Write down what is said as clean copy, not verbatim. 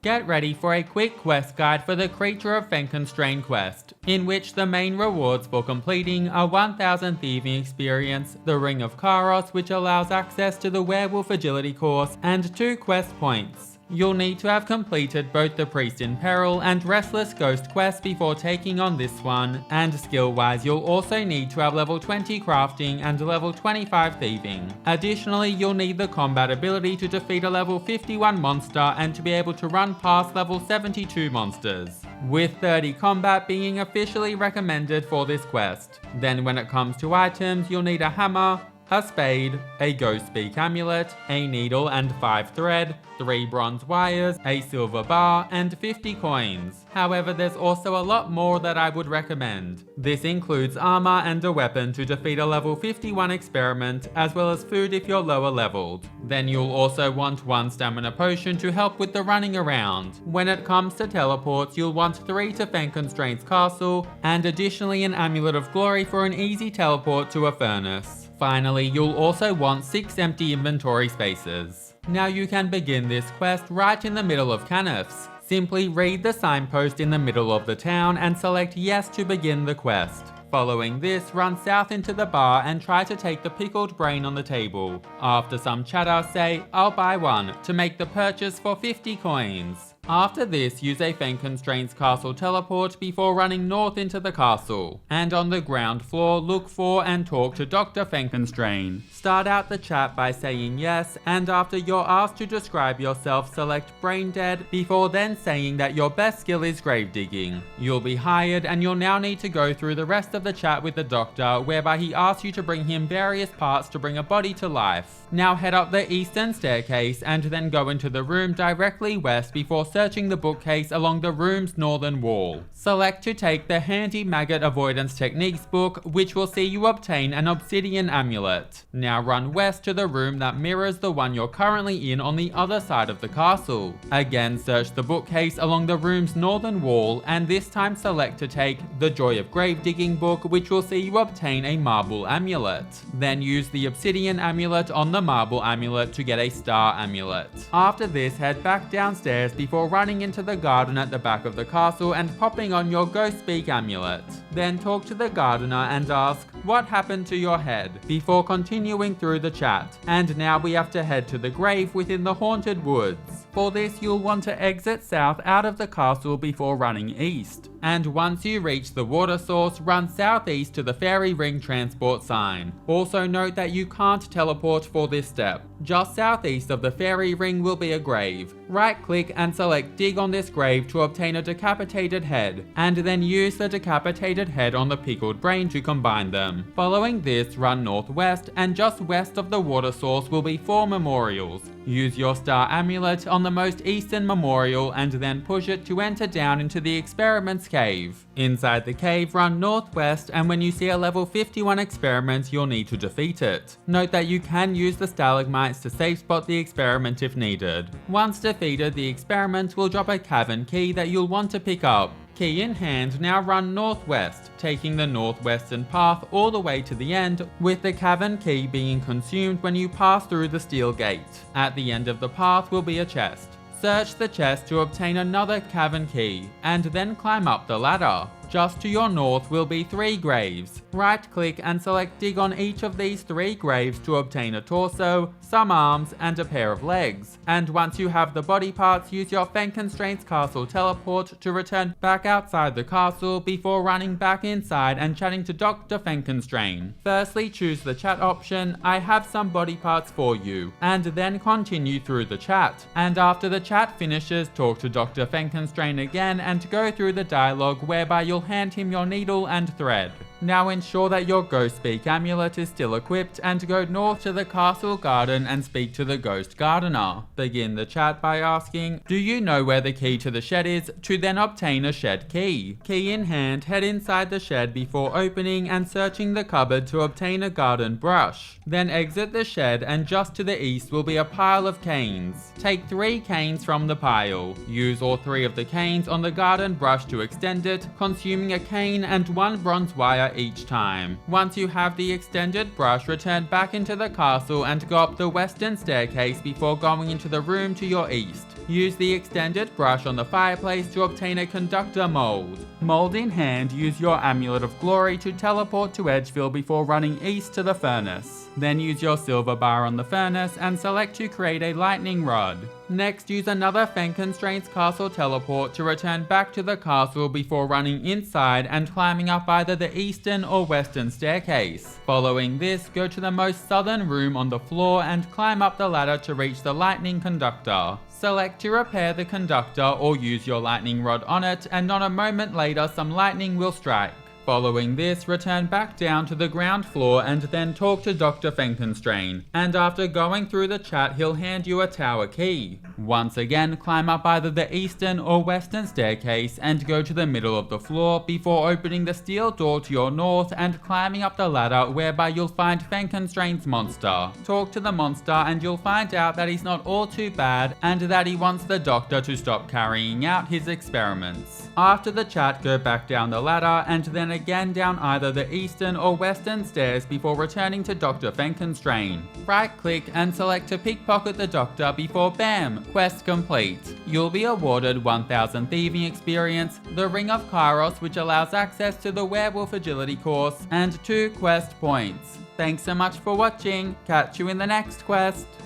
Get ready for a quick quest guide for the Creature of Fenkenstrain Quest, in which the main rewards for completing are 1000 Thieving experience, the Ring of Charos which allows access to the Werewolf Agility course, and 2 quest points. You'll need to have completed both the Priest in Peril and Restless Ghost quest before taking on this one, and skill-wise you'll also need to have level 20 crafting and level 25 thieving. Additionally, you'll need the combat ability to defeat a level 51 monster and to be able to run past level 72 monsters, with 30 combat being officially recommended for this quest. Then when it comes to items, you'll need a hammer, a spade, a Ghostspeak Amulet, a needle and 5 thread, 3 bronze wires, a silver bar, and 50 coins. However, there's also a lot more that I would recommend. This includes armor and a weapon to defeat a level 51 experiment, as well as food if you're lower leveled. Then you'll also want 1 stamina potion to help with the running around. When it comes to teleports, you'll want 3 to Fenkenstrain's castle, and additionally an Amulet of Glory for an easy teleport to a furnace. Finally, you'll also want 6 empty inventory spaces. Now you can begin this quest right in the middle of Canifs. Simply read the signpost in the middle of the town and select yes to begin the quest. Following this, run south into the bar and try to take the pickled brain on the table. After some chatter, say, "I'll buy one," to make the purchase for 50 coins. After this, use a Fenkenstrain's castle teleport before running north into the castle. And on the ground floor, look for and talk to Dr. Fenkenstrain. Start out the chat by saying yes, and after you're asked to describe yourself, select brain dead, before then saying that your best skill is grave digging. You'll be hired, and you'll now need to go through the rest of the chat with the doctor, whereby he asks you to bring him various parts to bring a body to life. Now head up the eastern staircase and then go into the room directly west before searching the bookcase along the room's northern wall. Select to take the handy maggot avoidance techniques book, which will see you obtain an obsidian amulet. Now run west to the room that mirrors the one you're currently in on the other side of the castle. Again, search the bookcase along the room's northern wall, and this time select to take the Joy of Grave Digging book, which will see you obtain a marble amulet. Then use the obsidian amulet on the marble amulet to get a star amulet. After this, head back downstairs before running into the garden at the back of the castle and popping on your Ghostspeak Amulet. Then talk to the gardener and ask, "What happened to your head?" before continuing through the chat. And now we have to head to the grave within the haunted woods. For this, you'll want to exit south out of the castle before running east. And once you reach the water source, run southeast to the fairy ring transport sign. Also note that you can't teleport for this step. Just southeast of the fairy ring will be a grave. Right click and select dig on this grave to obtain a decapitated head, and then use the decapitated head on the pickled brain to combine them. Following this, run northwest, and just west of the water source will be 4 memorials. Use your star amulet on the most eastern memorial and then push it to enter down into the experiment's cave. Inside the cave, run northwest, and when you see a level 51 experiment, you'll need to defeat it. Note that you can use the stalagmites to safe spot the experiment if needed. Once defeated, the experiment will drop a cavern key that you'll want to pick up. Key in hand, now run northwest, taking the northwestern path all the way to the end, with the cavern key being consumed when you pass through the steel gate. At the end of the path will be a chest. Search the chest to obtain another cavern key, and then climb up the ladder. Just to your north will be 3 graves. Right click and select dig on each of these 3 graves to obtain a torso, some arms, and a pair of legs. And once you have the body parts, use your Fenkenstrain's castle teleport to return back outside the castle before running back inside and chatting to Dr. Fenkenstrain. Firstly, choose the chat option, "I have some body parts for you," and then continue through the chat. And after the chat finishes, talk to Dr. Fenkenstrain again and go through the dialogue whereby you'll hand him your needle and thread. Now ensure that your Ghostspeak Amulet is still equipped and go north to the castle garden and speak to the ghost gardener. Begin the chat by asking, "Do you know where the key to the shed is?" to then obtain a shed key. Key in hand, head inside the shed before opening and searching the cupboard to obtain a garden brush. Then exit the shed, and just to the east will be a pile of canes. Take 3 canes from the pile. Use all 3 of the canes on the garden brush to extend it, consuming a cane and 1 bronze wire each time. Once you have the extended brush, return back into the castle and go up the western staircase before going into the room to your east. Use the extended brush on the fireplace to obtain a conductor mold. Mold in hand, use your Amulet of Glory to teleport to Edgeville before running east to the furnace. Then use your silver bar on the furnace and select to create a lightning rod. Next, use another Fenkenstrain's castle teleport to return back to the castle before running inside and climbing up either the eastern or western staircase. Following this, go to the most southern room on the floor and climb up the ladder to reach the lightning conductor. Select to repair the conductor or use your lightning rod on it, and not a moment later some lightning will strike. Following this, return back down to the ground floor and then talk to Dr. Fenkenstrain, and after going through the chat he'll hand you a tower key. Once again, climb up either the eastern or western staircase and go to the middle of the floor before opening the steel door to your north and climbing up the ladder, whereby you'll find Fenkenstrain's monster. Talk to the monster and you'll find out that he's not all too bad and that he wants the doctor to stop carrying out his experiments. After the chat, go back down the ladder and then again down either the eastern or western stairs before returning to Dr. Fenkenstrain. Right click and select to pickpocket the doctor before bam, quest complete. You'll be awarded 1000 thieving experience, the Ring of Charos which allows access to the werewolf agility course, and 2 quest points. Thanks so much for watching, catch you in the next quest.